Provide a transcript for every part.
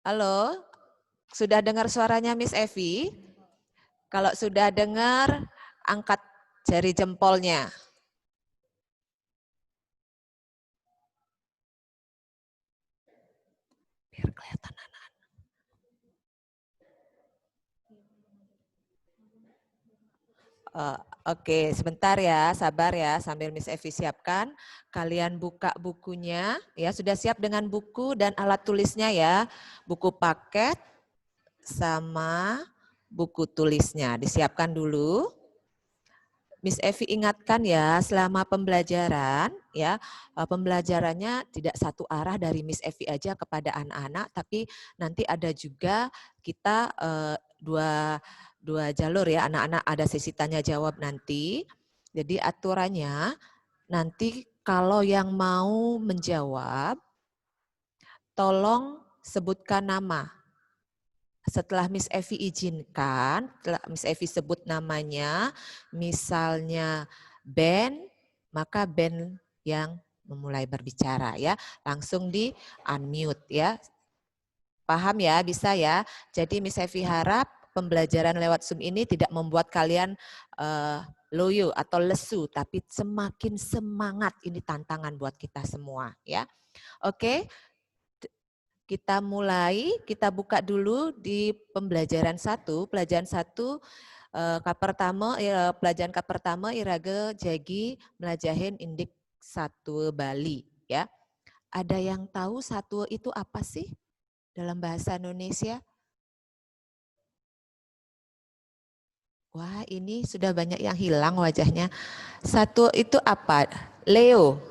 Halo, sudah dengar suaranya Miss Evi? Kalau sudah dengar, angkat jari jempolnya. Biar kelihatan anak-anak. Oke, sebentar ya, sabar ya, sambil Miss Evi siapkan. Kalian buka bukunya, ya sudah siap dengan buku dan alat tulisnya ya. Buku paket sama buku tulisnya, disiapkan dulu. Miss Evi ingatkan ya, selama pembelajaran ya, pembelajarannya tidak satu arah dari Miss Evi aja kepada anak-anak, tapi nanti ada juga kita dua jalur ya, anak-anak ada sesi tanya jawab nanti. Jadi aturannya nanti kalau yang mau menjawab, tolong sebutkan nama. Setelah Miss Evi izinkan, setelah Miss Evi sebut namanya, misalnya Ben, maka Ben yang memulai berbicara ya. Langsung di unmute ya. Paham ya, bisa ya. Jadi Miss Evi harap pembelajaran lewat Zoom ini tidak membuat kalian loyo atau lesu, tapi semakin semangat. Ini tantangan buat kita semua ya. Oke. Kita mulai, kita buka dulu di pembelajaran 1. Pelajaran 1 pelajaran pertama irage jagi melajahin indik 1 Bali ya. Ada yang tahu 1 itu apa sih dalam bahasa Indonesia? Wah, ini sudah banyak yang hilang wajahnya. 1 itu apa? Leo.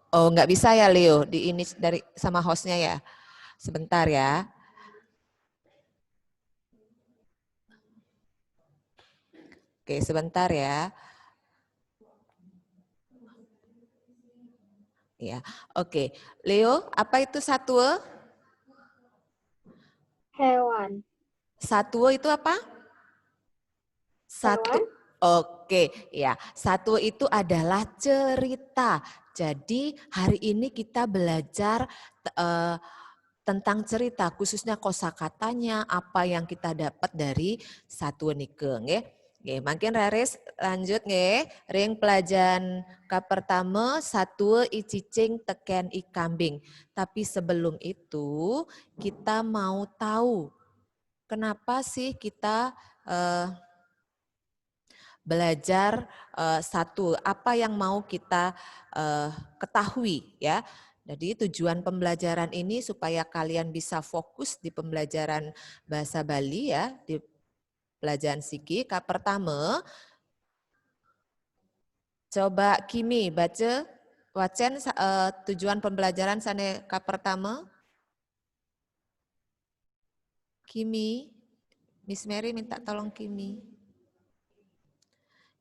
Oh, nggak bisa ya Leo di ini dari sama hostnya ya. Sebentar ya. Oke, sebentar ya. Ya, oke. Leo, apa itu satwa? Hewan. Satwa itu apa? Satu. Hewan? Oke, ya. Satwa itu adalah cerita. Jadi hari ini kita belajar tentang cerita, khususnya kosakatanya, apa yang kita dapat dari satwa nike, nggih. Nggih, makin raris lanjut nggih. Ring pelajaran pertama satwa i cicing teken i kambing. Tapi sebelum itu kita mau tahu kenapa sih kita belajar satu, apa yang mau kita ketahui ya. Jadi tujuan pembelajaran ini supaya kalian bisa fokus di pembelajaran bahasa Bali ya, di pelajaran Sigi. Pertama, coba Kimi baca wacen tujuan pembelajaran sana pertama. Kimi, Miss Mary minta tolong Kimi.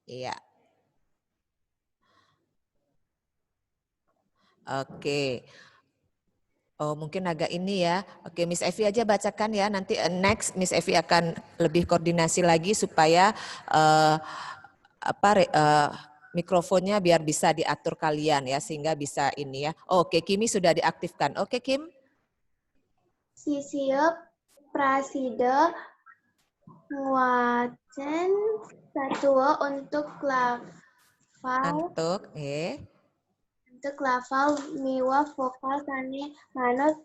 Iya. Oke. Oh mungkin agak ini ya. Oke Miss Evi aja bacakan ya. Nanti next Miss Evi akan lebih koordinasi lagi supaya mikrofonnya biar bisa diatur kalian ya sehingga bisa ini ya. Oke Kimi sudah diaktifkan. Oke Kim. Sisiep prasida nguacen satwa untuk lafal miwa vokal sane manut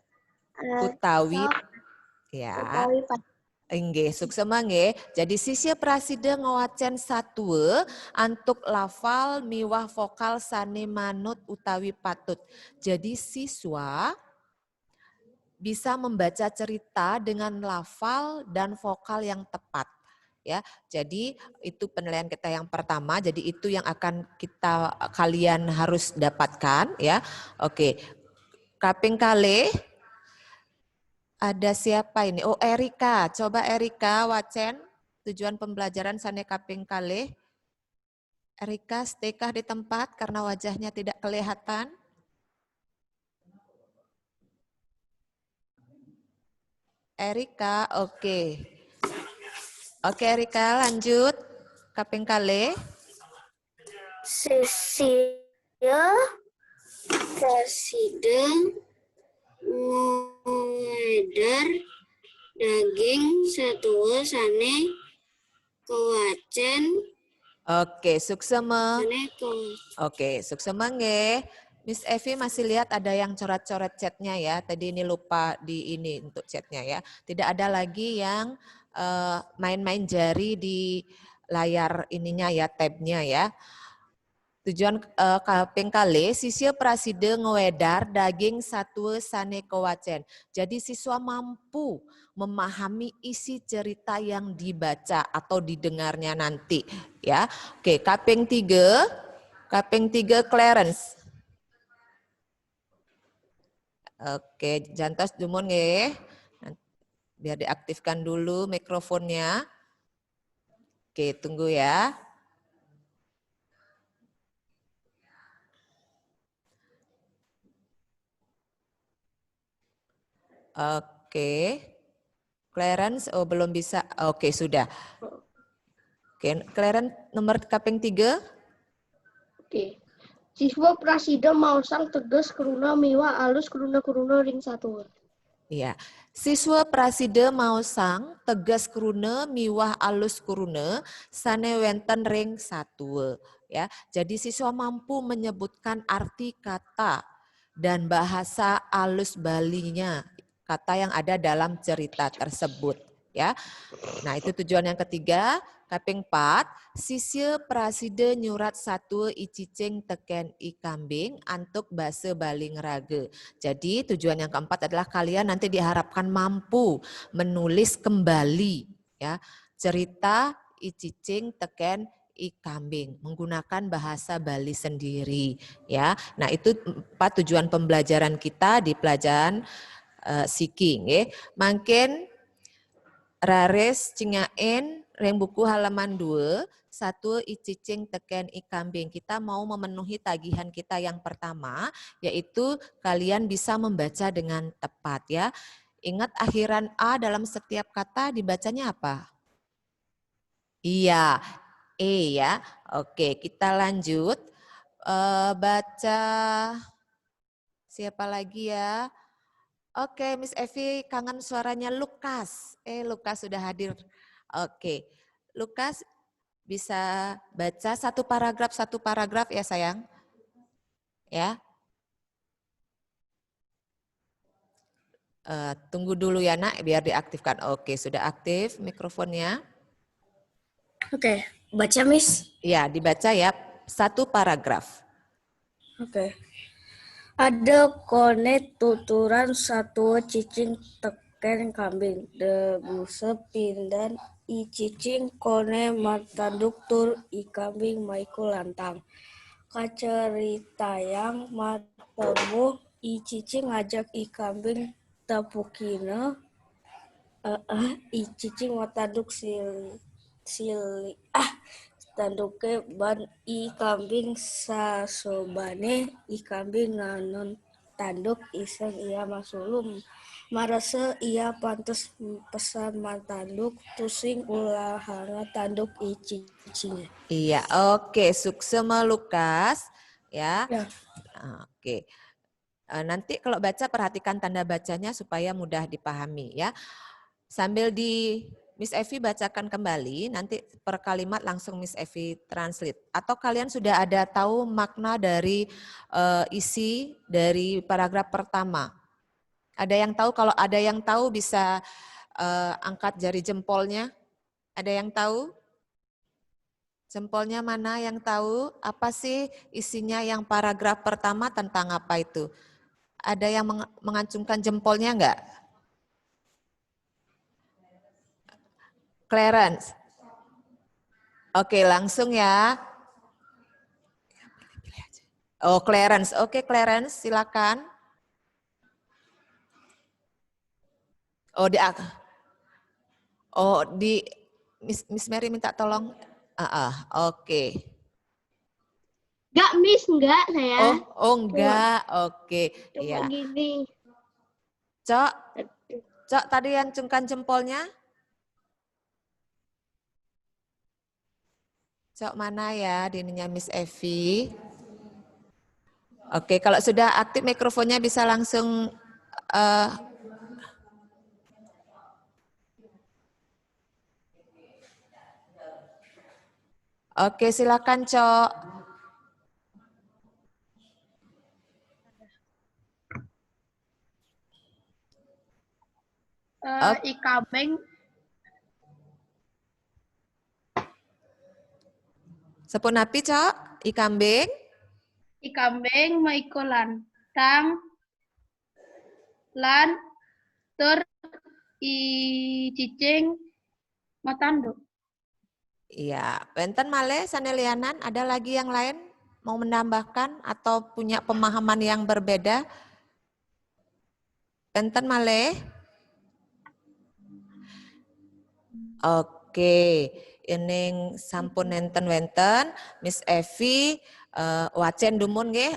utawi ya. Enggih, suksema nggih. Jadi sisya prasida ngawacen satwa antuk lafal miwah vokal sane manut utawi patut. Jadi siswa bisa membaca cerita dengan lafal dan vokal yang tepat. Ya, jadi itu penilaian kita yang pertama. Jadi itu yang akan kalian harus dapatkan. Ya, oke. Kaping kali ada siapa ini? Oh Erika, coba Erika wacen tujuan pembelajaran sane kaping kali. Erika stekah di tempat karena wajahnya tidak kelihatan. Erika, oke. Oke Erika lanjut. kaping kali? Sisia presiden ngedar daging satua sane kewacen Oke, suksema. sane Oke, suksema nggih. Miss Evi masih lihat ada yang coret-coret chatnya ya. Tadi ini lupa di ini untuk chatnya ya. Tidak ada lagi yang main-main jari di layar ininya ya, tabnya ya. Tujuan kaping kali, siswa praside ngewedar daging satu sane kewacen. Jadi siswa mampu memahami isi cerita yang dibaca atau didengarnya nanti. Ya, oke. Kaping tiga Clarence. Oke, jantos dumun nggih. Biar diaktifkan dulu mikrofonnya. Oke, tunggu ya. Oke. Clarence, oh belum bisa. Oke, sudah. Oke, Clarence nomor kaping 3. Oke. Siswa prasida mausang tegas keruna miwa alus keruna ring satu. Iya. Siswa prasida mausang tegas keruna miwah alus keruna sane wenten ring satu. Ya, jadi siswa mampu menyebutkan arti kata dan bahasa alus balinya, kata yang ada dalam cerita tersebut. Ya, nah itu tujuan yang ketiga. Kaping 4, sisya prasida nyurat satu icicing teken ikambing antuk basa bali ngerage. Jadi tujuan yang keempat adalah kalian nanti diharapkan mampu menulis kembali ya cerita icicing teken ikambing menggunakan bahasa Bali sendiri ya. Nah itu 4 tujuan pembelajaran kita di pelajaran Siki nggih. Mangkin Rares cingain reng buku halaman 2, satu icicing teken ikambing. Kita mau memenuhi tagihan kita yang pertama, yaitu kalian bisa membaca dengan tepat ya. Ingat akhiran A dalam setiap kata dibacanya apa? Iya, E ya. Oke, kita lanjut. Baca siapa lagi ya? Oke, Miss Evi kangen suaranya Lukas. Lukas sudah hadir. Oke, Lukas bisa baca satu paragraf ya sayang. Ya. Tunggu dulu ya nak, biar diaktifkan. Oke, sudah aktif mikrofonnya. Oke, baca Miss. Ya, dibaca ya. Satu paragraf. Oke. Ada kone tuturan satu cicing teken kambing. Debu sepindan i cicing kone matanduk tur i kambing maiku lantang. Kaceritayang matemu i cicing ngajak i kambing tapukina. I cicing matanduk sili tanduke ban i kambing sasobane i kambing nanon tanduk iseng ia masulum marase ia pantes pesan matanduk pusing ulah hanga tanduk i cicing. Iya, oke. Suksema Lukas. Ya. Ya. Oke. Nanti kalau baca perhatikan tanda bacanya supaya mudah dipahami ya. Sambil di Miss Evi bacakan kembali, nanti per kalimat langsung Miss Evi translate. Atau kalian sudah ada tahu makna dari isi dari paragraf pertama? Ada yang tahu? Kalau ada yang tahu bisa angkat jari jempolnya. Ada yang tahu? Jempolnya mana yang tahu? Apa sih isinya yang paragraf pertama tentang apa itu? Ada yang mengacungkan jempolnya enggak? Clarence. Oke, langsung ya. Oh, Clarence. Oke, Clarence, silakan. Di Miss Mary minta tolong. Oke. Enggak, Miss, enggak saya. Enggak. Oke, Cuma iya. gini. Cok, tadi yang acungkan jempolnya? Cok mana ya dininya Miss Evi? Oke, kalau sudah aktif mikrofonnya bisa langsung oke, silakan Cok. Ikambeng Sepun api Cok? Ikambing? ikambeng maiko lantang lan ter i cicing matanduk. Iya, benten malih sanelianan, ada lagi yang lain mau menambahkan atau punya pemahaman yang berbeda? Benten malih? Oke, ini sampun nenten wenten Miss Evi wacen dumun nggih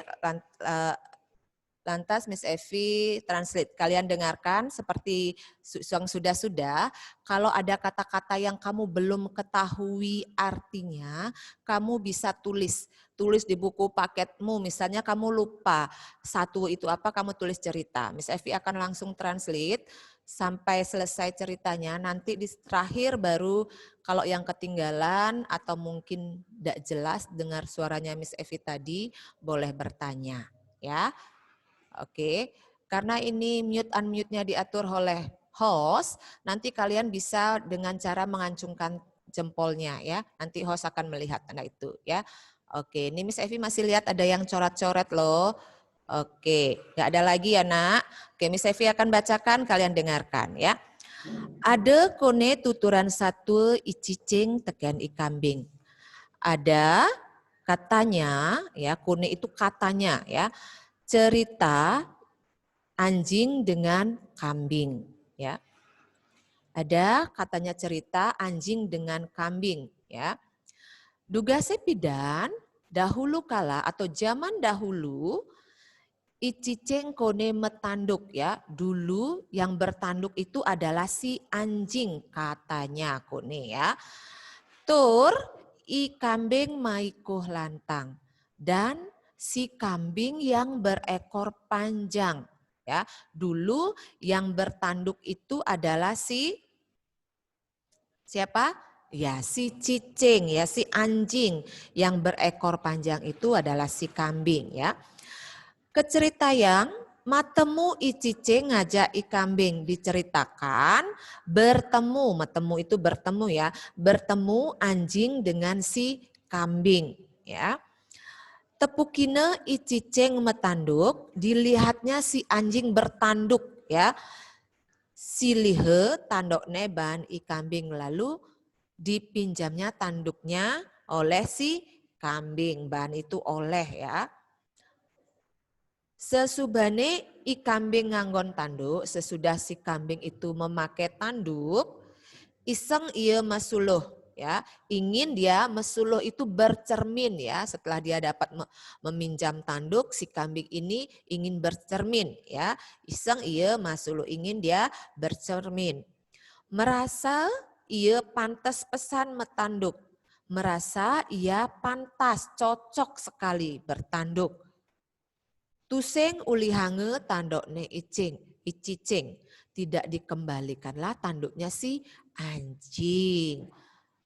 lantas Miss Evi translate. Kalian dengarkan seperti yang sudah-sudah, kalau ada kata-kata yang kamu belum ketahui artinya, kamu bisa tulis di buku paketmu, misalnya kamu lupa satu itu apa, kamu tulis cerita. Miss Evi akan langsung translate sampai selesai ceritanya, nanti di terakhir baru kalau yang ketinggalan atau mungkin tidak jelas dengar suaranya Miss Evi tadi, boleh bertanya ya. Oke, karena ini mute unmute-nya diatur oleh host, nanti kalian bisa dengan cara mengancungkan jempolnya ya. Nanti host akan melihat tanda itu ya. Oke, ini Miss Evi masih lihat ada yang coret-coret loh. Oke, nggak ada lagi ya nak. Oke, Miss Evi akan bacakan, kalian dengarkan ya. Ada kone tuturan satu icicing tekan ikambing. Ada katanya ya, kone itu katanya ya. Cerita anjing dengan kambing ya. Ada katanya cerita anjing dengan kambing ya. Duga sepidan dahulu kala atau zaman dahulu iciceng kone metanduk ya. Dulu yang bertanduk itu adalah si anjing katanya kone ya. Tur i kambing maikuh lantang dan si kambing yang berekor panjang ya. Dulu yang bertanduk itu adalah si siapa? Ya si cicing ya, si anjing. Yang berekor panjang itu adalah si kambing ya. Kecerita yang matemu i cicing ngajak i kambing diceritakan bertemu, matemu itu bertemu ya, bertemu anjing dengan si kambing ya. Tepukine i cicing metanduk, dilihatnya si anjing bertanduk ya. Si lihe tandukne ban i kambing, lalu dipinjamnya tanduknya oleh si kambing, ban itu oleh ya. Sesubane i kambing nganggon tanduk, sesudah si kambing itu memakai tanduk, iseng ia masuluh ya, ingin dia mesuluh itu bercermin ya, setelah dia dapat meminjam tanduk, si kambing ini ingin bercermin ya, iseng ia masuluh, ingin dia bercermin. Merasa ia pantas pesan metanduk, merasa ia pantas cocok sekali bertanduk. Tuseng ulihange tandukne icicing, tidak dikembalikanlah tanduknya si anjing.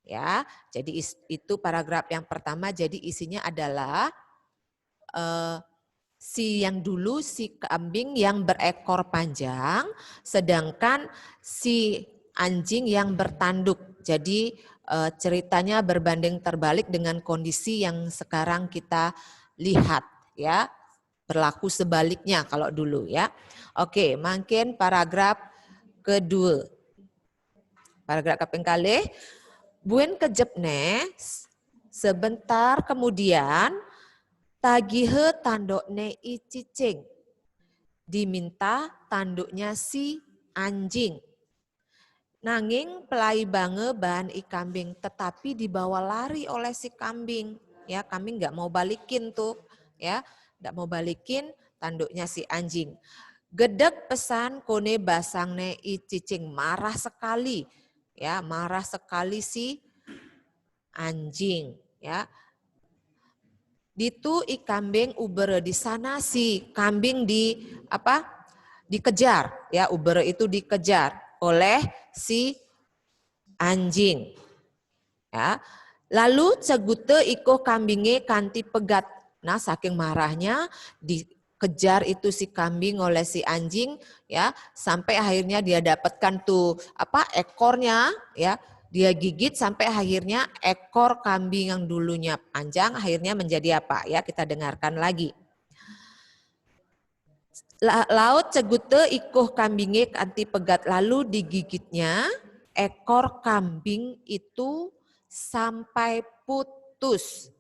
Ya, jadi itu paragraf yang pertama. Jadi isinya adalah si yang dulu si kambing yang berekor panjang, sedangkan si anjing yang bertanduk. Jadi ceritanya berbanding terbalik dengan kondisi yang sekarang kita lihat ya. Berlaku sebaliknya kalau dulu ya. Oke, makin paragraf kedua. Paragraf kaping kalih. Buen kejepne sebentar kemudian tagihe tandukne i cicing. Diminta tanduknya si anjing. Nanging pelai bange bahan i kambing, tetapi dibawa lari oleh si kambing. Ya, kambing nggak mau balikin tuh, ya, nggak mau balikin tanduknya si anjing. Gedek pesan kone basangne i cicing, marah sekali, ya, marah sekali si anjing. ya. Ditu i kambing ubere, di sana si kambing dikejar, ya, ubere itu dikejar oleh si anjing, ya. Lalu cegute iko kambinge kanti pegat. Nah, saking marahnya dikejar itu si kambing oleh si anjing, ya, sampai akhirnya dia dapatkan tuh ekornya, ya. Dia gigit sampai akhirnya ekor kambing yang dulunya panjang akhirnya menjadi apa? Ya, kita dengarkan lagi. Laut cegute ikuh kambinge kanti pegat, lalu digigitnya ekor kambing itu sampai putus.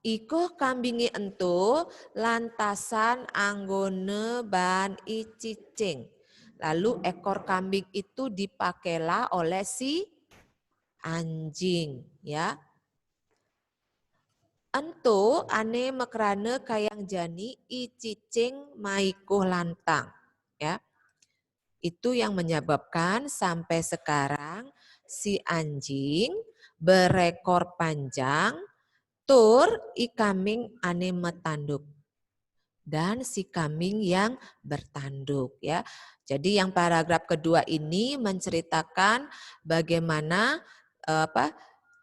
Ikuh kambingi entu lantasan anggone ban icicing. Lalu ekor kambing itu dipakailah oleh si anjing, ya. Entu ane mekrane kayang jani icicing maikuh lantang, ya. Itu yang menyebabkan sampai sekarang si anjing berekor panjang tur i kambing ane metanduk dan si kambing yang bertanduk, ya. Jadi yang paragraf kedua ini menceritakan bagaimana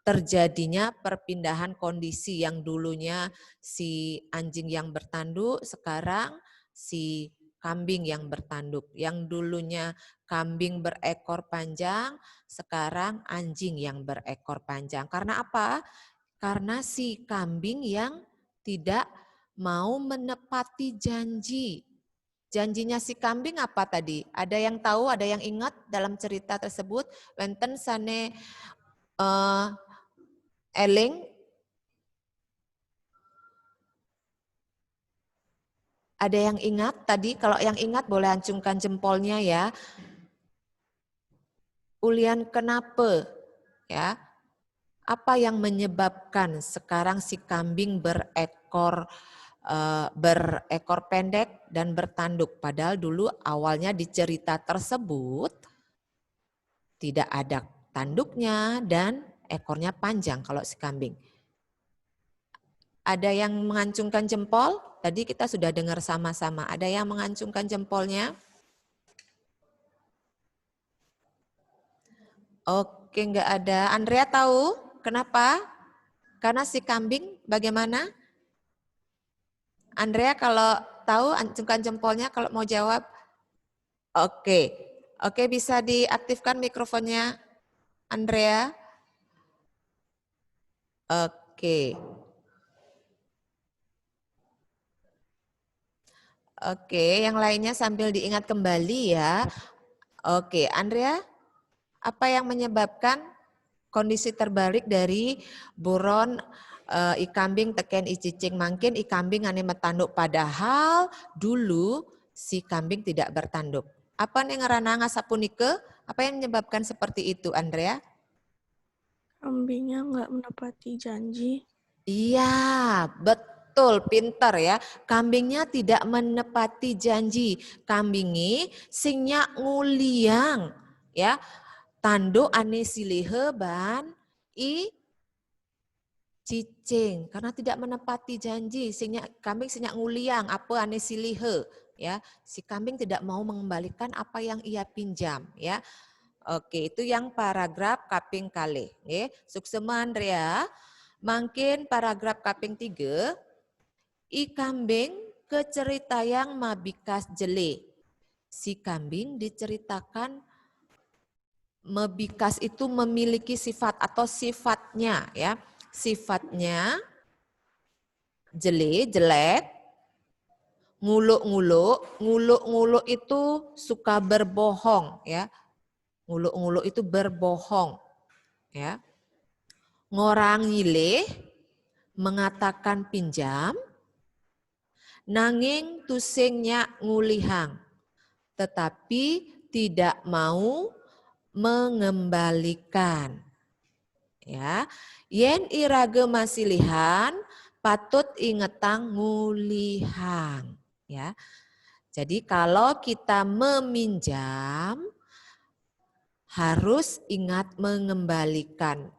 terjadinya perpindahan kondisi yang dulunya si anjing yang bertanduk, sekarang si kambing yang bertanduk. Yang dulunya kambing berekor panjang, sekarang anjing yang berekor panjang. Karena apa? Karena si kambing yang tidak mau menepati janji. Janjinya si kambing apa tadi? Ada yang tahu, ada yang ingat dalam cerita tersebut? Wenten sane eling? Ada yang ingat tadi? Kalau yang ingat boleh acungkan jempolnya ya. Ulian kenapa? Ya. Apa yang menyebabkan sekarang si kambing berekor pendek dan bertanduk? Padahal dulu awalnya di cerita tersebut tidak ada tanduknya dan ekornya panjang kalau si kambing. Ada yang mengacungkan jempol? Tadi kita sudah dengar sama-sama. Ada yang mengacungkan jempolnya? Oke, enggak ada. Andrea tahu kenapa? Karena si kambing bagaimana? Andrea kalau tahu acungkan jempolnya kalau mau jawab. Oke. Oke, bisa diaktifkan mikrofonnya Andrea. Oke. Oke, yang lainnya sambil diingat kembali ya. Oke, Andrea, apa yang menyebabkan kondisi terbalik dari buron ikambing teken icicing mangkin ikambing ane metanduk, padahal dulu si kambing tidak bertanduk. Apa nih ngerana ngasapunike? Apa yang menyebabkan seperti itu, Andrea? Kambingnya nggak menepati janji. Iya, betul, pinter ya. Kambingnya tidak menepati janji. Kambingi singnya nguliang, ya. Tanduk ane silihe ban i cicing karena tidak menepati janji. Kambing singnya nguliang apa ane silihe, ya. Si kambing tidak mau mengembalikan apa yang ia pinjam, ya. Oke, itu yang paragraf kaping kalih, nggih. Suksema Andrea. Mangkin paragraf kaping 3, i kambing keceritayang mabikas jele. Si kambing diceritakan mabikas itu memiliki sifat atau sifatnya, ya. Sifatnya jele, jelek, nguluk-nguluk. Nguluk-nguluk itu suka berbohong, ya. Nguluk-nguluk itu berbohong, ya. Ngorang ngileh, mengatakan pinjam, nanging tusingnya ngulihang, tetapi tidak mau mengembalikan. Ya, yen irage masilihan, patut ingetang ngulihang. Ya, jadi kalau kita meminjam, harus ingat mengembalikan.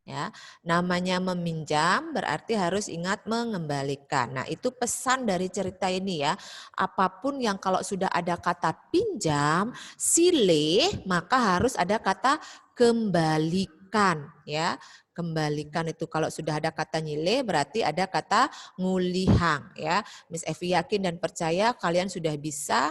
Ya, namanya meminjam berarti harus ingat mengembalikan. Nah, itu pesan dari cerita ini ya. Apapun yang kalau sudah ada kata pinjam, silih, maka harus ada kata kembalikan ya. Kembalikan itu kalau sudah ada kata nyileh berarti ada kata ngulihang ya. Miss Evi yakin dan percaya kalian sudah bisa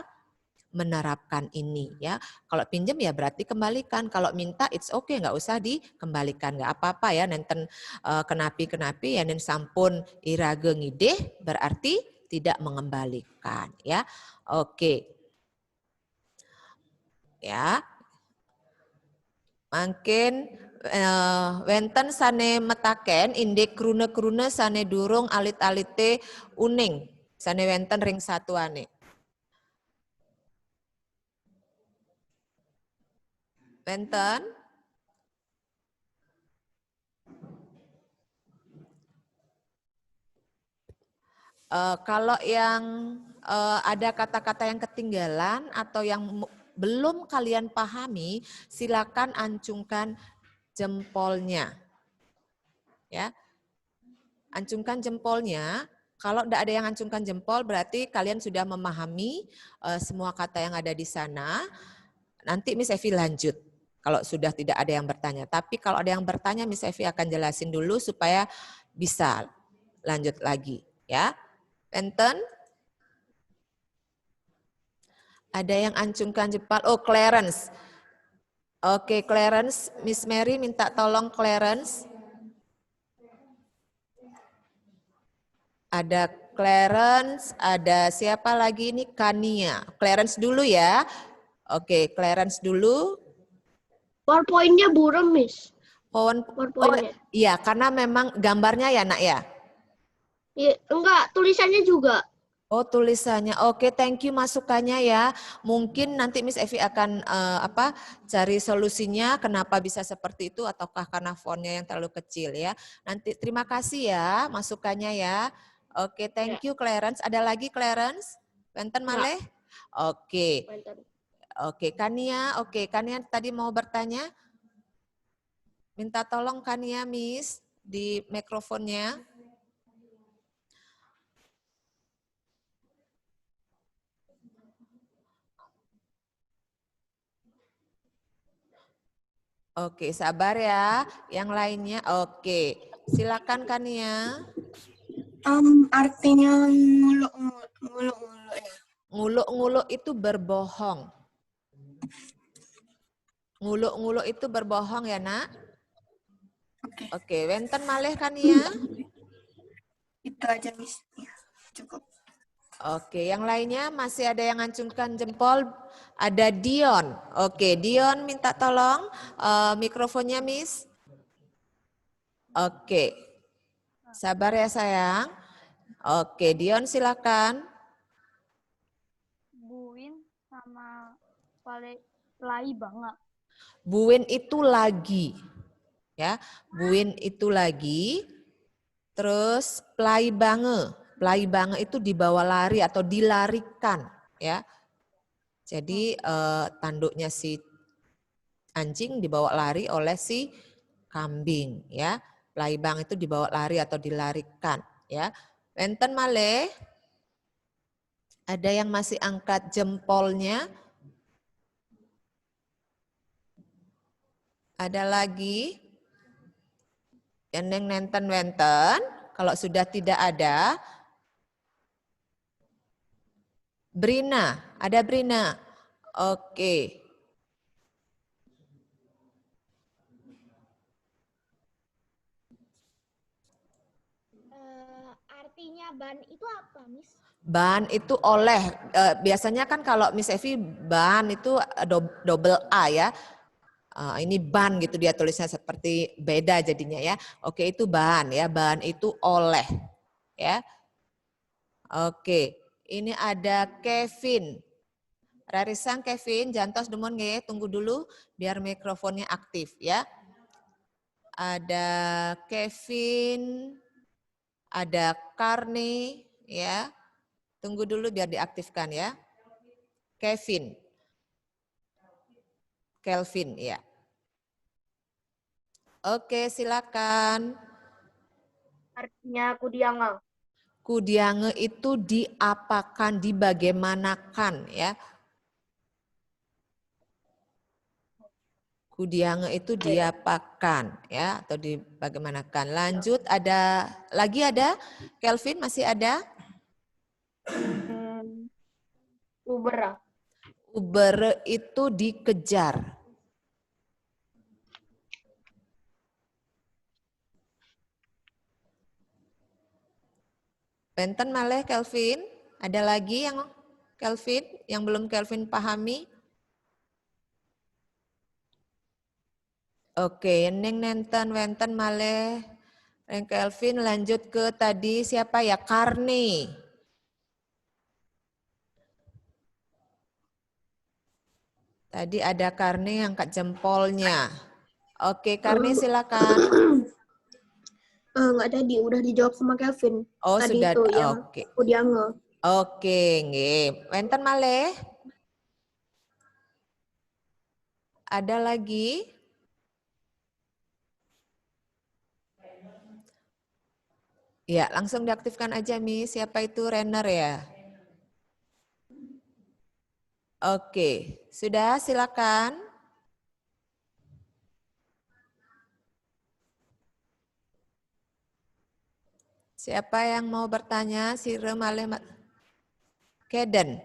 menerapkan ini ya. Kalau pinjam ya berarti kembalikan. Kalau minta it's okay, nggak usah dikembalikan, nggak apa-apa ya. Nenten kenapi ya nen sampun irage ngideh berarti tidak mengembalikan ya. Oke. Ya. Mungkin wenten sane metaken indek krune-krune sane durung alit-alite uning. Sane wenten ring satuane. Wenten? Kalau yang ada kata-kata yang ketinggalan atau yang belum kalian pahami, silakan ancungkan jempolnya. Ya, ancungkan jempolnya. Kalau tidak ada yang ancungkan jempol, berarti kalian sudah memahami semua kata yang ada di sana. Nanti Miss Evi lanjut. Kalau sudah tidak ada yang bertanya. Tapi kalau ada yang bertanya, Miss Evi akan jelasin dulu supaya bisa lanjut lagi. Ya, enten? Ada yang ancungkan jempol. Oh, Clarence. Oke, Clarence. Miss Mary minta tolong Clarence. Ada Clarence, ada siapa lagi ini? Kania. Clarence dulu ya. Oke, Clarence dulu. PowerPoint-nya buram, Miss. PowerPoint-nya. Iya, karena memang gambarnya ya, Nak ya. Ya, enggak, tulisannya juga. Oh, tulisannya. Oke, thank you masukannya ya. Mungkin nanti Miss Evi akan cari solusinya kenapa bisa seperti itu ataukah karena fontnya yang terlalu kecil ya. Nanti terima kasih ya masukannya ya. Oke, thank you Clarence. Ada lagi Clarence? Benten maleh? Oke. Oke, Kania. Oke, Kania tadi mau bertanya? Minta tolong Kania, Miss, di mikrofonnya. Oke, sabar ya. Yang lainnya, oke. Silakan Kania. Artinya nguluk-nguluk ya. Nguluk-nguluk itu berbohong. Nguluk-nguluk itu berbohong ya, Nak? Oke. Oke, wenten malih Kania. Itu aja, Miss. Ya, cukup. Oke, yang lainnya masih ada yang ngancungkan jempol. Ada Dion. Oke, Dion minta tolong mikrofonnya, Miss. Oke. Sabar ya, sayang. Oke, Dion silakan. Buin sama Lai banget. Buin itu lagi. Ya, buin itu lagi. Terus plai bange. Plai bange itu dibawa lari atau dilarikan, ya. Jadi tanduknya si anjing dibawa lari oleh si kambing, ya. Plai bang itu dibawa lari atau dilarikan, ya. Enten maleh. Ada yang masih angkat jempolnya? Ada lagi? Yang nenten wenten? Kalau sudah tidak ada, Brina, ada Brina. Oke. Artinya ban itu apa, Miss? Ban itu oleh, biasanya kan kalau Miss Evi ban itu double A ya. Ini ban gitu dia tulisnya seperti beda jadinya ya. Oke itu ban ya, ban itu oleh ya. Oke, ini ada Kevin. Rarisang Kevin, jantos demon nge, tunggu dulu biar mikrofonnya aktif ya. Ada Kevin, ada Karni ya. Tunggu dulu biar diaktifkan ya. Kevin. Kelvin, ya. Oke, silakan. Artinya kudianga. Kudiange itu diapakan, dibagaimanakan, ya. Kudiange itu diapakan, ya, atau dibagaimanakan. Lanjut, ada lagi ada? Kelvin masih ada? Ubera. Ubere itu dikejar. Benten malih Kelvin, ada lagi yang Kelvin yang belum Kelvin pahami? Oke, neng nenten wenten malih Reng Kelvin, lanjut ke tadi siapa ya? Karni. Tadi ada Karni yang angkat jempolnya. Oke, Karni silakan. Nggak tadi, udah dijawab sama Kelvin. Oh, Tadi sudah. itu yang Oke. kudiange. Oke, nggih. Wenten malih? Ada lagi? Ya, langsung diaktifkan aja, Mi. Siapa itu Renner ya? Oke, sudah silakan. Siapa yang mau bertanya? Sire malih Keden.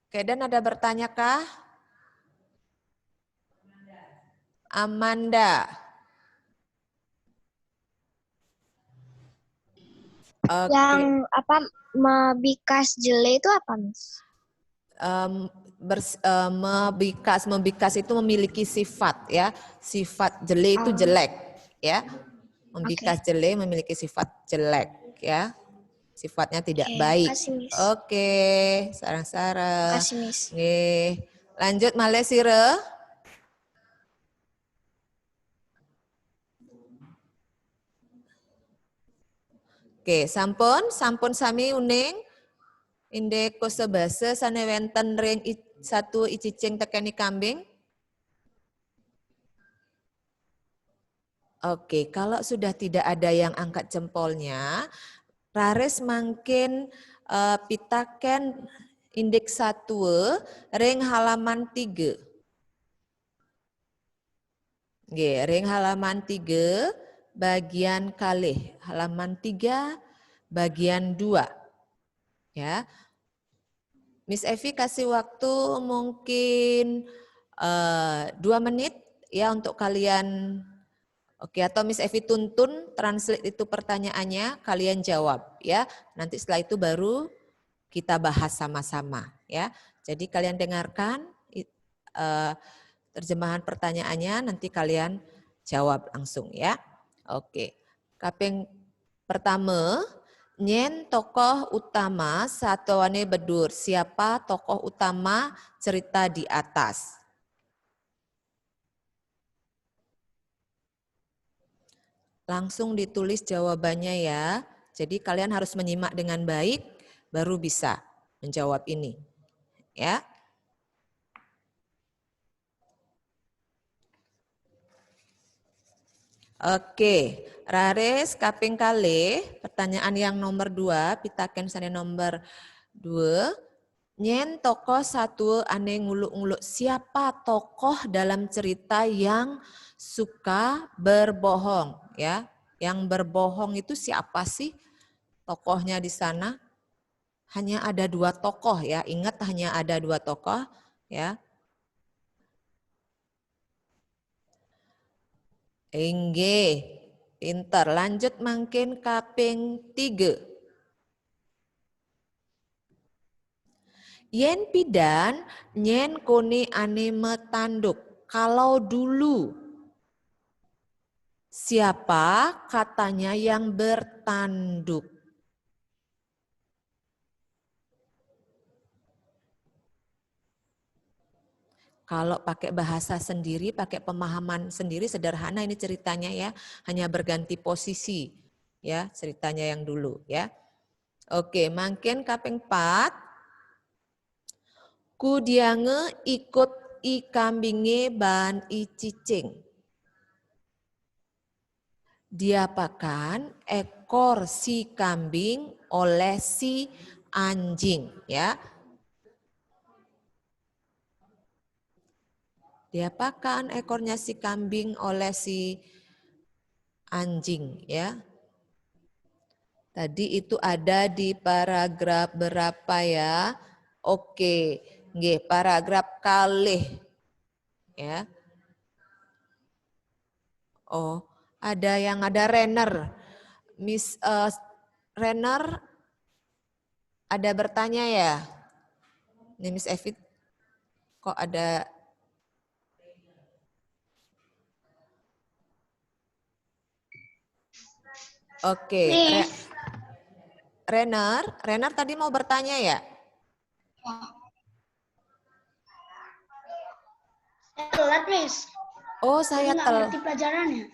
Keden ada bertanya kah? Amanda. Oke. Yang apa mebikas jele itu apa, Miss? Membikas itu memiliki sifat ya, sifat jele itu jelek ya, membikas jele memiliki sifat jelek ya, sifatnya tidak baik. Makasih, Miss. Oke, sarang-sarang. Makasih, Miss. Nggih. Lanjut malih sire. Oke, sampun sami uning inde kosa basa sane wenten ring satu icicing tekeni kambing. Oke, kalau sudah tidak ada yang angkat jempolnya, rares mungkin pitaken indeks 1 ring halaman 3. Nggih, ring halaman 3 bagian kalih, halaman 3 bagian 2. Ya. Miss Evi kasih waktu mungkin 2 menit ya untuk kalian. Oke, atau Miss Evi tuntun translate itu pertanyaannya, kalian jawab ya. Nanti setelah itu baru kita bahas sama-sama ya. Jadi kalian dengarkan terjemahan pertanyaannya, nanti kalian jawab langsung ya. Oke. Kaping pertama, nyen tokoh utama satuane bedur. Siapa tokoh utama cerita di atas? Langsung ditulis jawabannya ya. Jadi kalian harus menyimak dengan baik baru bisa menjawab ini. Ya. Oke, rares kaping kalih pertanyaan yang nomor 2, pitaken sane nomor 2. Nyen tokoh satu ane nguluk-nguluk. Siapa tokoh dalam cerita yang suka berbohong ya? Yang berbohong itu siapa sih tokohnya di sana? Hanya ada 2 tokoh ya. Ingat hanya ada 2 tokoh ya. Inggih, pinter. Lanjut mungkin kaping 3. Yen pidan, nyen koni ane metanduk. Kalau dulu, siapa katanya yang bertanduk? Kalau pakai bahasa sendiri, pakai pemahaman sendiri sederhana ini ceritanya ya, hanya berganti posisi ya ceritanya yang dulu ya. Oke, mungkin kaping 4. Ku diange ikut i kambinge ban i cicing. Diapakan ekor si kambing oleh si anjing, ya. Diapakan ekornya si kambing oleh si anjing, ya. Tadi itu ada di paragraf berapa ya? Oke, nggih, paragraf kalih. Ya. Oh, ada yang ada Renner. Miss Renner ada bertanya ya? Ini Miss Evit kok ada Oke, Renner tadi mau bertanya ya? Telat, Miss. Oh, saya telat. Ngerti pelajarannya.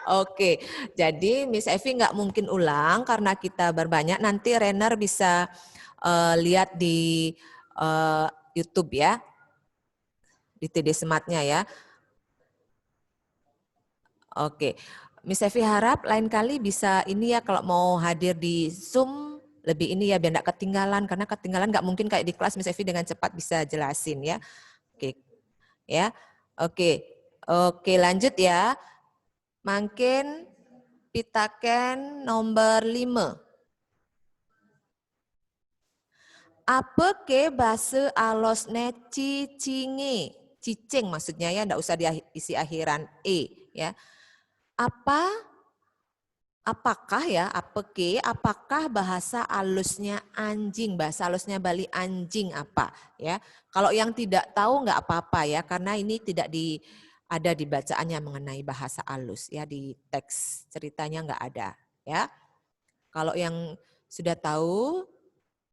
Oke, jadi Miss Evi nggak mungkin ulang karena kita berbanyak. Nanti Renner bisa lihat di YouTube ya, di TD Sematnya ya. Oke, Miss Evi harap lain kali bisa ini ya kalau mau hadir di Zoom lebih ini ya biar nggak ketinggalan karena ketinggalan nggak mungkin kayak di kelas Miss Evi dengan cepat bisa jelasin ya. Oke, ya, oke lanjut ya. Mangkin pitaken nomor 5. Apa ke bahasa alosne cicinge? Cicing maksudnya ya, enggak usah diisi akhiran e ya. Apakah ya, apakah bahasa alusnya anjing, bahasa alusnya Bali anjing apa ya. Kalau yang tidak tahu enggak apa-apa ya, karena ini tidak ada di bacaannya mengenai bahasa alus ya, di teks ceritanya enggak ada ya. Kalau yang sudah tahu,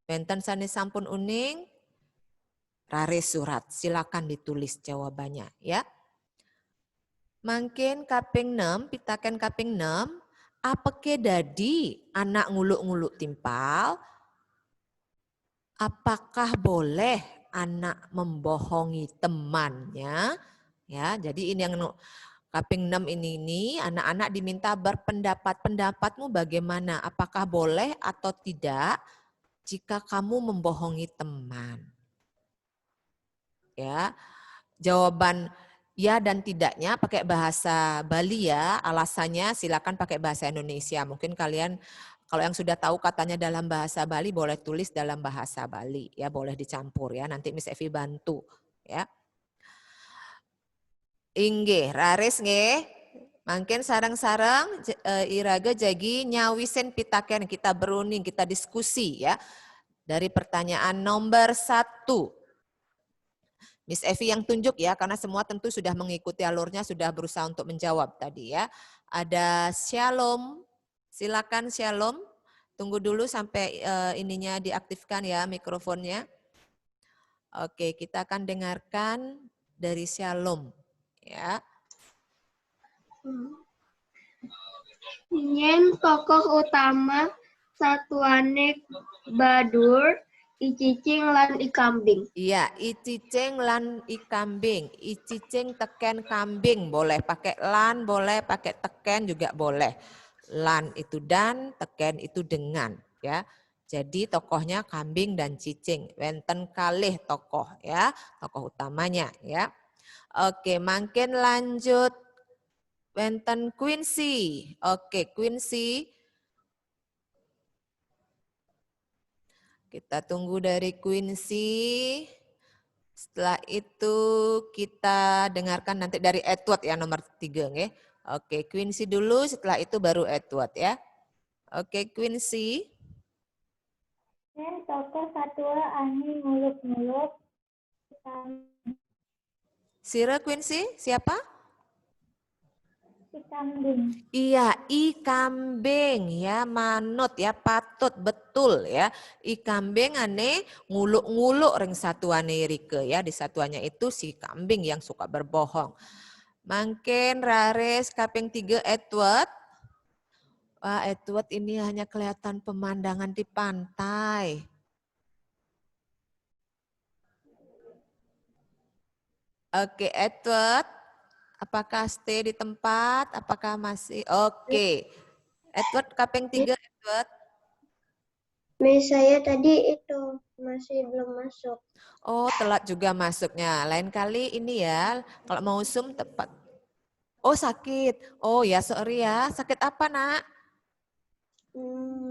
benten sanes sampun uning, rare surat, silakan ditulis jawabannya ya. Mangkin kaping 6, pitaken kaping 6, apake dadi anak nguluk-nguluk timpal? Apakah boleh anak membohongi temannya? Ya, jadi ini yang kaping 6 ini anak-anak diminta berpendapat. Pendapatmu bagaimana? Apakah boleh atau tidak jika kamu membohongi teman? Ya, jawaban ya dan tidaknya pakai bahasa Bali ya. Alasannya silakan pakai bahasa Indonesia. Mungkin kalian kalau yang sudah tahu katanya dalam bahasa Bali boleh tulis dalam bahasa Bali ya, boleh dicampur ya. Nanti Miss Evi bantu ya. Inggih, raris nggih. Mungkin sarang-sarang iraga jagi nyawisen pitaken, kita berunding, kita diskusi ya. Dari pertanyaan nomor 1. Miss Evi yang tunjuk ya, karena semua tentu sudah mengikuti alurnya, sudah berusaha untuk menjawab tadi ya. Ada Shalom, silakan Shalom. Tunggu dulu sampai ininya diaktifkan ya mikrofonnya. Oke, kita akan dengarkan dari Shalom ya. Yen tokoh utama satuane Badur, Icicing lan Ikambing. Iya, icicing lan ikambing. Icicing teken kambing boleh pakai lan, boleh pakai teken juga boleh. Lan itu dan, teken itu dengan ya. Jadi tokohnya kambing dan cicing. Wenten kalih tokoh ya, tokoh utamanya ya. Oke, makin lanjut. Wenten Quincy. Oke, Quincy. Kita tunggu dari Quincy. Setelah itu kita dengarkan nanti dari Edward ya nomor 3 nggih. Oke, Quincy dulu, setelah itu baru Edward ya. Oke, Quincy. Tokoh satwa ani muluk-muluk. Sira Quincy, siapa? Ikambing. Iya, ikambing ya, manut ya, patut betul ya. Ikambing ane nguluk-nguluk ring satuane rike ya, di satuannya itu si kambing yang suka berbohong. Mungkin rares kaping 3 Edward. Wah, Edward ini hanya kelihatan pemandangan di pantai. Oke, Edward. Apakah stay di tempat? Apakah masih? Oke. Edward, kaping 3, Edward. Miss, saya tadi itu masih belum masuk. Oh, telat juga masuknya. Lain kali ini ya, kalau mau Zoom tepat. Oh, sakit. Oh ya, sorry ya. Sakit apa, Nak?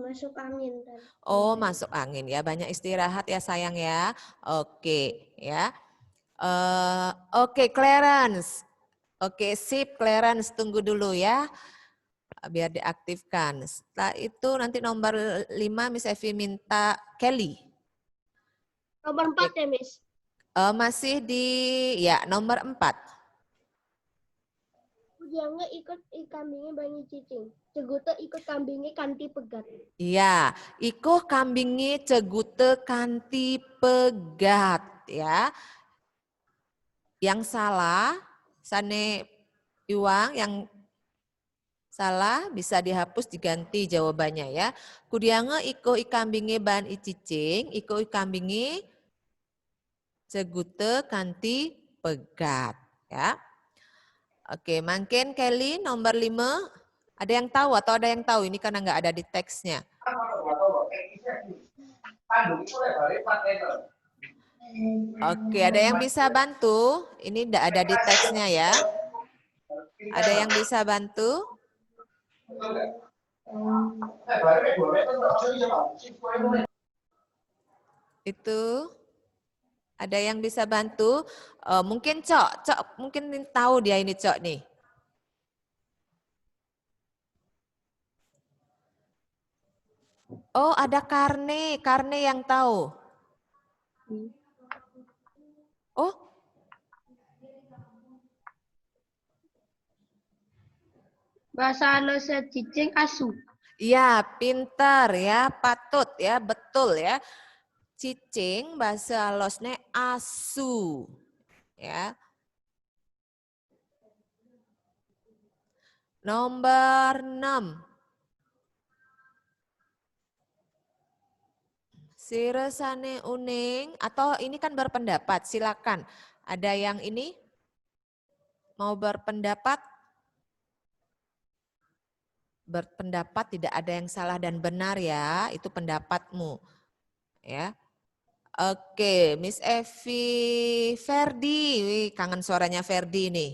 Masuk angin tadi. Oh, masuk angin ya. Banyak istirahat ya, sayang ya. Oke, ya. Oke, Clarence. Oke, sip, Clarence. Tunggu dulu ya. Biar diaktifkan. Setelah itu nanti nomor 5, Miss Evi minta Kelly. Nomor 4 ya, Miss. Masih di, ya, nomor 4. Kudiangnya ikut kambingnya banyi cicing. Cegute ikut kambingnya kanti pegat. Iya, iko kambingi cegute kanti pegat ya. Yang salah, Sane Iwang, yang salah bisa dihapus diganti jawabannya ya. Kudiange iko ikambingi ban icicing, iko ikambingi cegute kanti pegat ya. Oke, makin Kelly nomor 5. Ada yang tahu atau ada yang tahu? Ini karena nggak ada di teksnya. Oke, ada yang bisa bantu? Ini tidak ada di teksnya ya. Ada yang bisa bantu? Itu ada yang bisa bantu? Mungkin Cok mungkin tahu dia ini Cok nih. Oh, ada Karne yang tahu. Oh, Bahasa Indonesia cicing asu. iya, pintar ya, patut ya, betul ya. Cicing bahasa halosnya asu. Ya. Nomor 6. Siresane uning atau ini kan berpendapat, silakan. Ada yang ini mau berpendapat? Berpendapat tidak ada yang salah dan benar ya, itu pendapatmu. Ya. Oke, Miss Evi Ferdi, wih, kangen suaranya Ferdi nih.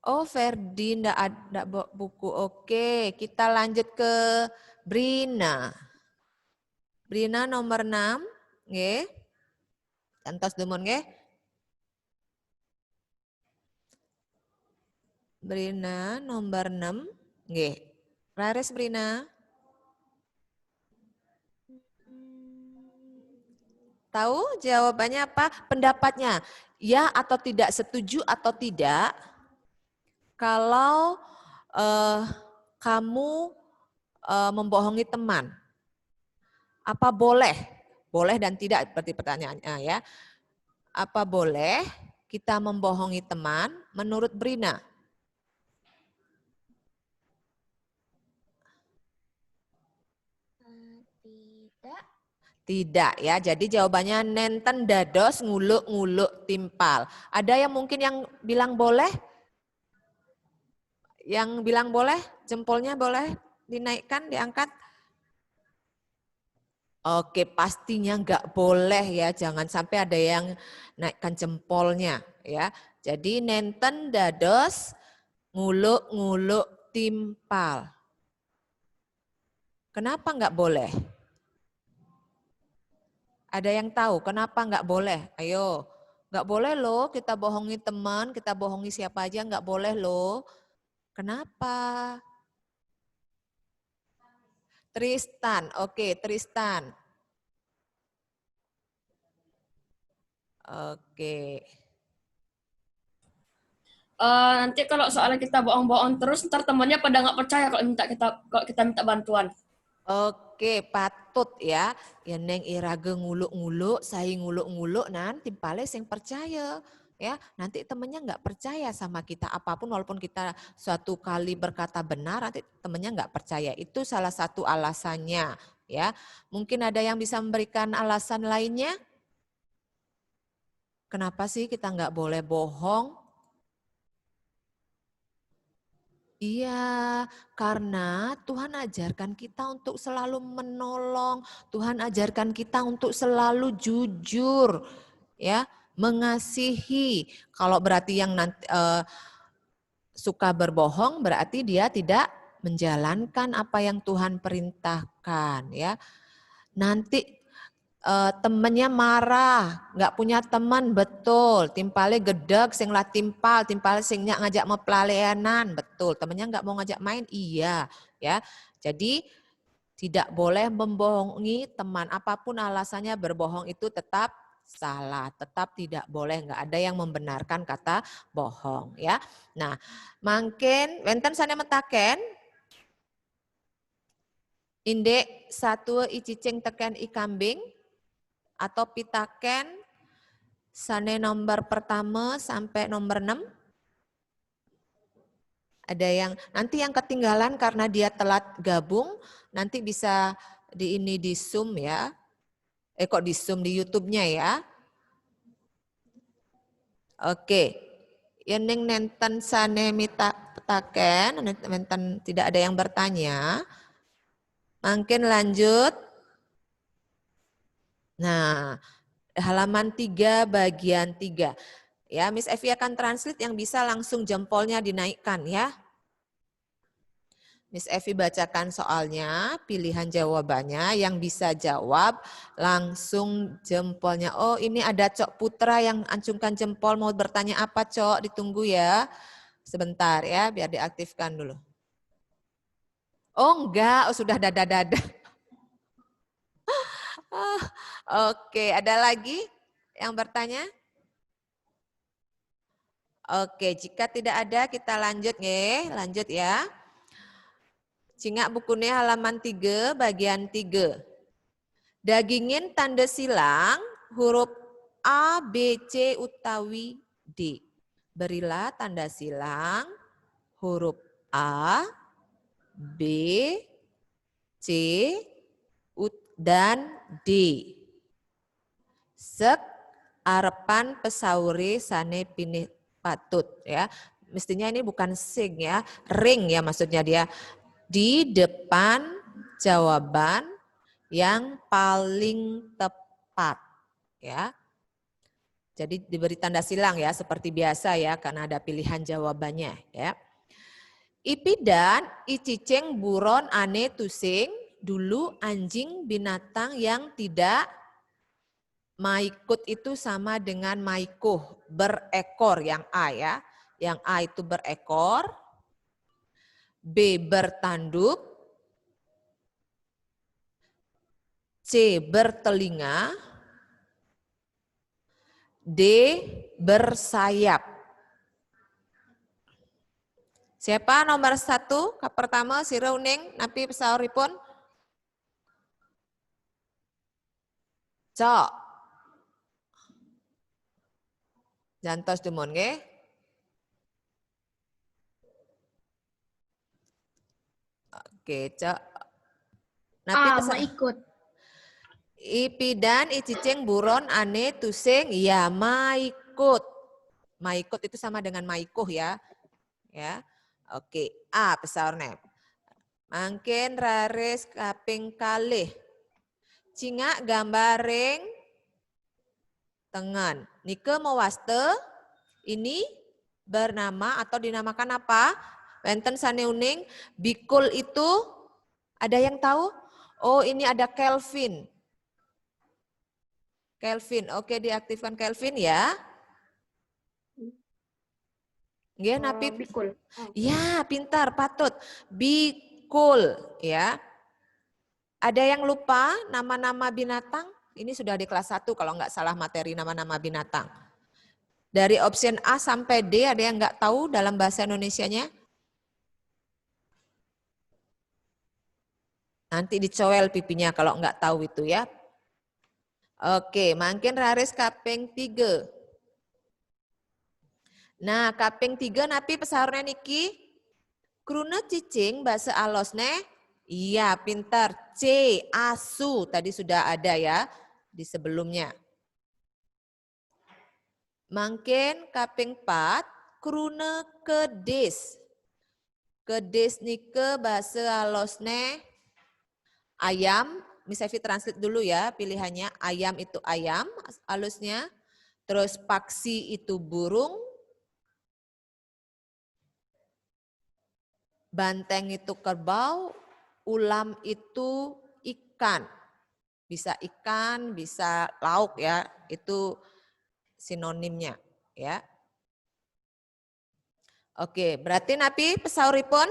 Oh, Ferdi ndak ada buku. Oke, kita lanjut ke Brina. Brina nomor 6, nggih. Kantos demun nggih. Brina nomor 6, nggih. Laris Brina. Tahu jawabannya apa? Pendapatnya, ya atau tidak, setuju atau tidak? Kalau kamu membohongi teman, apa boleh? Boleh dan tidak seperti pertanyaannya ya. Apa boleh kita membohongi teman menurut Brina? Tidak. Tidak ya, jadi jawabannya nenten dados nguluk-nguluk timpal. Ada yang mungkin yang bilang boleh? Yang bilang boleh, jempolnya boleh dinaikkan, diangkat? Oke, pastinya enggak boleh ya, jangan sampai ada yang naikkan jempolnya ya. Jadi nenten dados nguluk-nguluk timpal. Kenapa enggak boleh? Ada yang tahu kenapa enggak boleh? Ayo, enggak boleh loh kita bohongi teman, kita bohongi siapa aja enggak boleh loh. Kenapa? Tristan, oke Tristan. Oke. Nanti kalau soalnya kita bohong-bohong terus, ntar temannya pada nggak percaya kalau kita minta bantuan. Oke, patut ya. Ya neng irage nguluk-nguluk, saya nguluk-nguluk nanti timpale sing percaya. Ya, nanti temennya nggak percaya sama kita apapun walaupun kita suatu kali berkata benar, nanti temennya nggak percaya. Itu salah satu alasannya ya. Mungkin ada yang bisa memberikan alasan lainnya? Kenapa sih kita nggak boleh bohong? Iya, karena Tuhan ajarkan kita untuk selalu menolong. Tuhan ajarkan kita untuk selalu jujur, ya, mengasihi. Kalau berarti yang nanti suka berbohong, berarti dia tidak menjalankan apa yang Tuhan perintahkan, ya. Nanti temennya marah, nggak punya teman, betul. Timpalnya gedeg, sing lah timpal sing ngajak mau pelalenan, betul. Temennya nggak mau ngajak main, iya, ya. Jadi tidak boleh membohongi teman, apapun alasannya berbohong itu tetap salah, tetap tidak boleh, nggak ada yang membenarkan kata bohong, ya. Nah, mungkin wenten sana metaken indek satu icicing teken ikambing atau pitaken sane nomor pertama sampai nomor 6. Ada yang nanti yang ketinggalan karena dia telat gabung, nanti bisa di Zoom ya. Kok di Zoom di YouTube-nya ya. Oke. Yang nenten sane pitaken, nenten tidak ada yang bertanya. Mungkin lanjut. Nah, halaman 3 bagian 3. Ya, Miss Evi akan translate yang bisa langsung jempolnya dinaikkan ya. Miss Evi bacakan soalnya, pilihan jawabannya, yang bisa jawab langsung jempolnya. Oh, ini ada Cok Putra yang acungkan jempol, mau bertanya apa Cok? Ditunggu ya. Sebentar ya, biar diaktifkan dulu. Oh enggak, oh, sudah dada-dada. Oke, ada lagi yang bertanya? Oke, jika tidak ada kita lanjut lanjut ya. Cingak bukunya halaman 3 bagian 3. Dagingin tanda silang huruf A, B, C utawi D. Berilah tanda silang huruf A, B, C, dan D. Sek arepan pesauri sane pinih patut ya. Mestinya ini bukan sing ya, ring ya maksudnya dia. Di depan jawaban yang paling tepat ya. Jadi diberi tanda silang ya seperti biasa ya karena ada pilihan jawabannya ya. Ipidan, iciceng, buron, ane, tusing, dulu anjing binatang yang tidak maikut itu sama dengan maikuh, berekor yang A ya. Yang A itu berekor, B bertanduk, C bertelinga, D bersayap. Siapa nomor 1? Pertama si Rauning, napi pesauripun. Cok. Jantos demon nggih. Oke, Cok. Napi ikut. Ipidan, iciceng, buron, ane, tusing, ya maikut. Maikut itu sama dengan maikuh ya. Ya. Oke, A pesaurnya. Mangken rares kaping kalih. Cingak gambareng tengan. Nike mewaste ini bernama atau dinamakan apa? Wenten sane uning, bikul itu ada yang tahu? Oh, ini ada Kelvin. Kelvin, oke diaktifkan Kelvin ya. Nggih, napi Bikul. ya, pintar, patut. Bikul ya. Ada yang lupa nama-nama binatang? Ini sudah di kelas 1 kalau nggak salah materi nama-nama binatang. Dari option A sampai D ada yang nggak tahu dalam bahasa Indonesianya? Nanti dicowel pipinya kalau nggak tahu itu ya. Oke, mungkin raris kaping 3. Nah, kaping 3 napi pesarnya niki. Kruna cicing bahasa alosne. Iya, pintar. C, asu. Tadi sudah ada ya di sebelumnya. Mangken kaping 4 krune kedis. Kedis nike bahasa halosne ayam. Miss Evi translate dulu ya pilihannya. Ayam itu ayam halusnya. Terus paksi itu burung. Banteng itu kerbau. Ulam itu ikan. Bisa ikan, bisa lauk ya. Itu sinonimnya ya. Oke, berarti napi pesauripun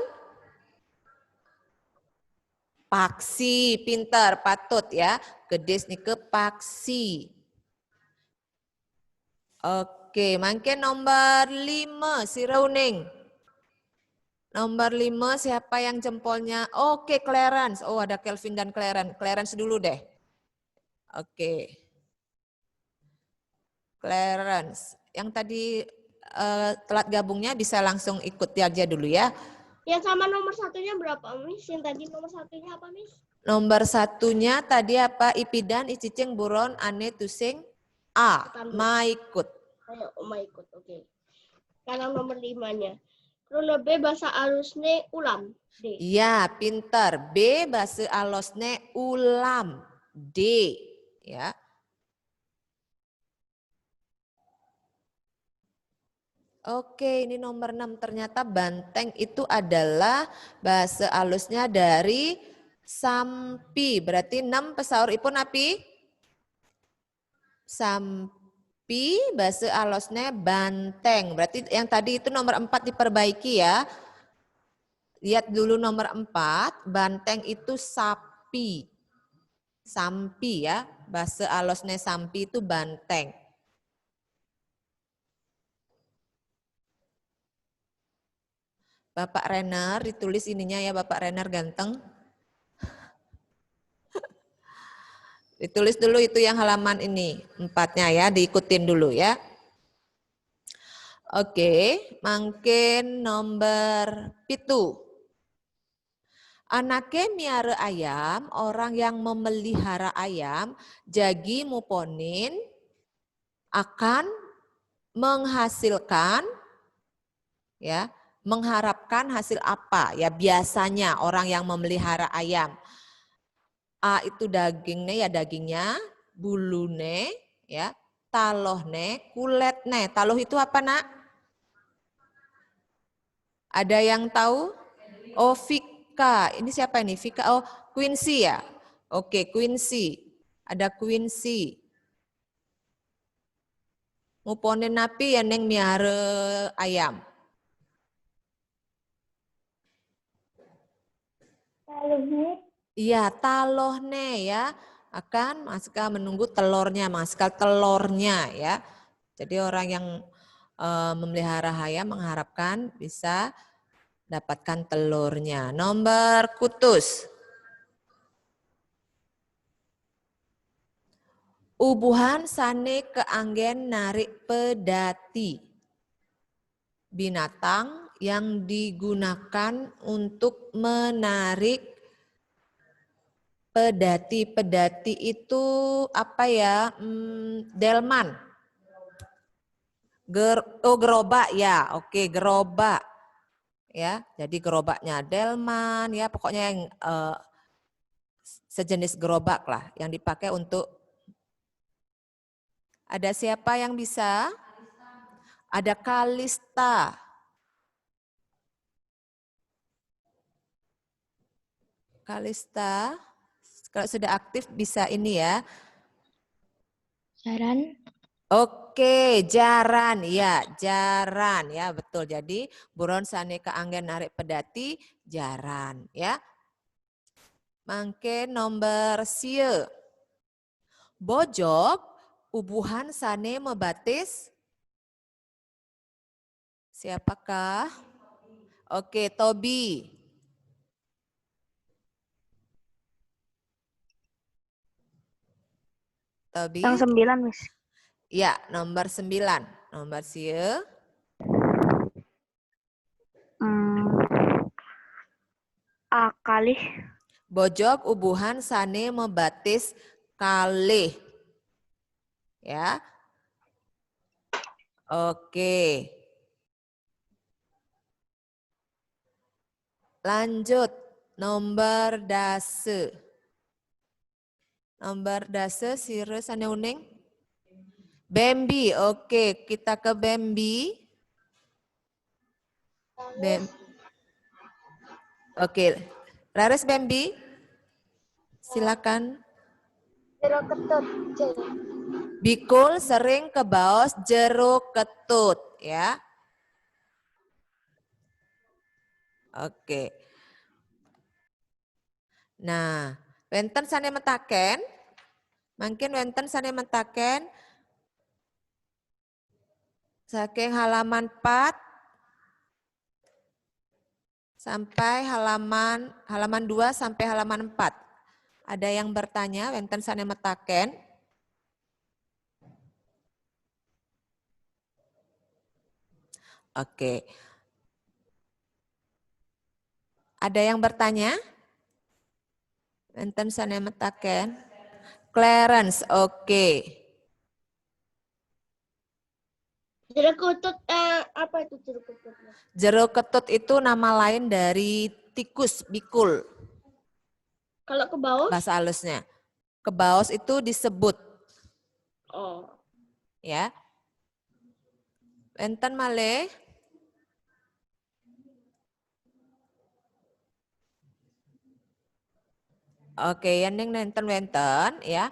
paksi, pinter, patut ya. Gedis nike paksi. Oke, mungkin nomor 5 si Rauning. Nomor 5 siapa yang jempolnya? Oke, Clarence. Oh, ada Kelvin dan Clarence. Clarence dulu deh. Oke. Clarence. Yang tadi telat gabungnya bisa langsung ikut aja dulu ya. Yang sama nomor satunya berapa, Miss? Yang tadi nomor satunya apa, Miss? Nomor satunya tadi apa? Ipidan, icicing, buron, ane, tusing, A. Maikut. Oh, ikut, oke. Sekarang nomor 5-nya. Krune B bahasa alusne ulam. D. Iya, pinter. B bahasa alosne ulam. D. Ya. Oke, ini nomor 6. Ternyata banteng itu adalah bahasa alusnya dari sampi. Berarti 6 pesaur ipun api? Sampi bahasa alusnya banteng. Berarti yang tadi itu nomor 4 diperbaiki ya. Lihat dulu nomor 4, banteng itu sapi. Sampi ya, bahasa alusnya sampi itu banteng. Bapak Renner, ditulis ininya ya Bapak Renner ganteng. Ditulis dulu itu yang halaman ini, 4-nya ya, diikutin dulu ya. Oke, mungkin nomor 7. Anake miara ayam, orang yang memelihara ayam, jagi muponin akan menghasilkan ya, mengharapkan hasil apa? Ya biasanya orang yang memelihara ayam. A itu dagingnya ya dagingnya, bulune ya, talohne, kuletne. Taloh itu apa, Nak? Ada yang tahu? Oh, Vika. Ini siapa ini? Vika. Oh, Quincy ya. Oke, Quincy. Ada Quincy. Mupone napi ya neng miara ayam. Talohne. Iya, talohne ya. Akan maska menunggu telurnya, maska telurnya ya. Jadi orang yang memelihara ayam mengharapkan bisa dapatkan telurnya. Nomor kutus. Ubuhan sane keanggen narik pedati. Binatang yang digunakan untuk menarik pedati. Pedati itu apa ya? Delman. Gerobak ya. Oke, gerobak. Ya, jadi gerobaknya delman ya, pokoknya yang sejenis gerobak lah yang dipakai untuk. Ada siapa yang bisa? Ada Kalista. Kalista, kalau sudah aktif bisa ini ya. Jaran. Oke, jaran ya, jaran ya, betul. Jadi buron sane keanggen narik pedati, jaran ya. Mangke nomor sie. Bojok, ubuhan sane mebatis. Siapakah? Oke, Tobi. Tobi. Yang 9, Miss. Ya, nomor 9. Nomor sie. Kalih. Bojok ubuhan sane membatis kalih. Ya. Oke. Lanjut. Nomor dase. Nomor dase sire sane uning. Bambi. Oke, kita ke Bambi. Oke. Rares Bambi. Silakan. Jeruk ketut. Bikul sering kebaos jeruk ketut, ya. Oke. Nah, wenten sane metaken, mungkin wenten sane metaken saking halaman 4 sampai halaman 2 sampai halaman 4. Ada yang bertanya wenten sane metaken? Oke. Ada yang bertanya? Wenten sane metaken? Clarence, oke. Jeruk ketut, apa itu jeruk ketut? Jeruk ketut itu nama lain dari tikus, bikul. Kalau ke bawah? Bahasa halusnya. Kebaos itu disebut. Oh. Ya. Wenten malih. Oke, yang wenten ya.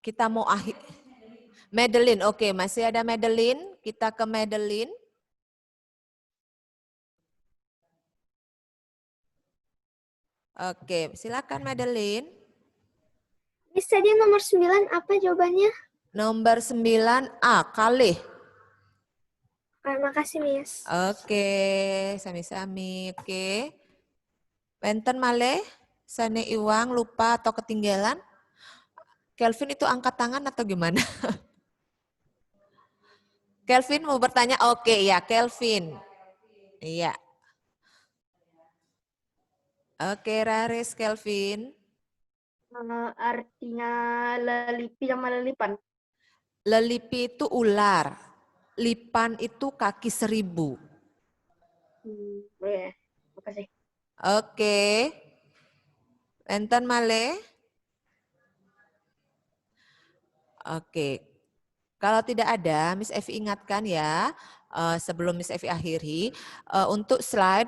Kita mau akhir. Madeline, oke, masih ada Madeline. Kita ke Madeline. Oke, silakan Madeline. Miss, tadi nomor 9 apa jawabannya? Nomor 9A, kalih. Makasih, Miss. Oke, sami-sami. Oke. Wenten malih, sane iwang lupa atau ketinggalan? Kelvin itu angkat tangan atau gimana? Kelvin mau bertanya? Oke, ya Kelvin. Iya. Oke, Raris Kelvin. Artinya lelipi sama lelipan. Lelipi itu ular. Lipan itu kaki 1000. Boleh, makasih. Oke. Enten malih? Oke. Kalau tidak ada, Miss Evi ingatkan ya, sebelum Miss Evi akhiri, untuk slide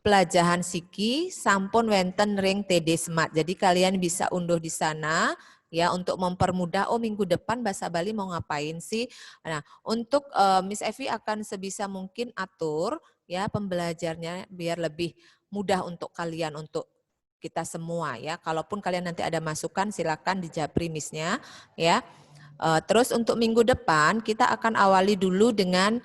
pelajaran siki sampun wenten ring TD Smart. Jadi kalian bisa unduh di sana ya untuk mempermudah, oh minggu depan bahasa Bali mau ngapain sih. Nah, untuk Miss Evi akan sebisa mungkin atur ya pembelajarnya biar lebih mudah untuk kalian, untuk kita semua ya. Kalaupun kalian nanti ada masukan silakan dijapri Miss-nya ya. Terus untuk minggu depan kita akan awali dulu dengan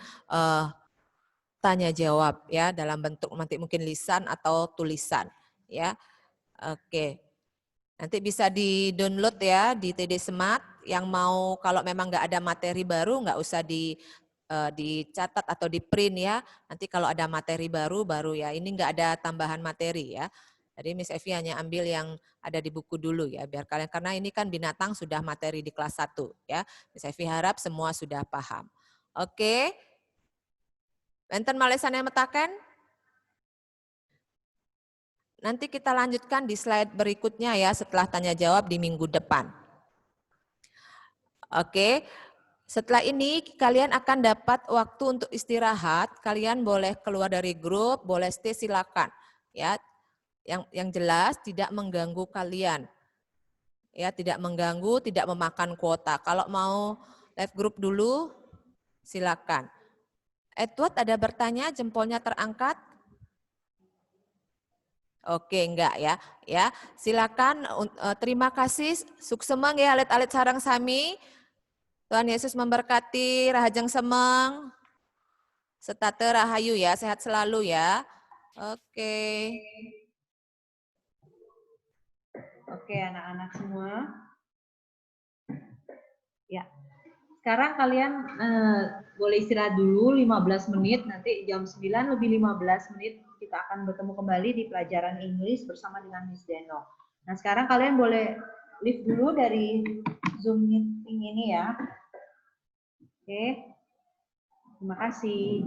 tanya jawab ya dalam bentuk nanti mungkin lisan atau tulisan ya. Oke. Nanti bisa di-download ya di TD Smart. Yang mau kalau memang nggak ada materi baru nggak usah dicatat atau di print ya. Nanti kalau ada materi baru ya. Ini nggak ada tambahan materi ya. Jadi Miss Evi hanya ambil yang ada di buku dulu ya, biar kalian, karena ini kan binatang sudah materi di kelas 1 ya. Miss Evi harap semua sudah paham. Oke. Enten malesan yang metaken? Nanti kita lanjutkan di slide berikutnya ya setelah tanya jawab di minggu depan. Oke. Setelah ini kalian akan dapat waktu untuk istirahat. Kalian boleh keluar dari grup, boleh stay silakan ya. Yang jelas tidak mengganggu kalian. Ya, tidak mengganggu, tidak memakan kuota. Kalau mau live group dulu, silakan. Edward ada bertanya, jempolnya terangkat? Oke, enggak ya. Ya, silakan. Terima kasih. Suksemeng ya alit-alit sarang sami. Tuhan Yesus memberkati, rahajeng semeng. Setate rahayu ya, sehat selalu ya. Oke. Oke, anak-anak semua. Ya. Sekarang kalian boleh istirahat dulu 15 menit, nanti jam 9 lebih 15 menit kita akan bertemu kembali di pelajaran English bersama dengan Miss Deno. Nah, sekarang kalian boleh leave dulu dari Zoom meeting ini ya. Oke. Terima kasih.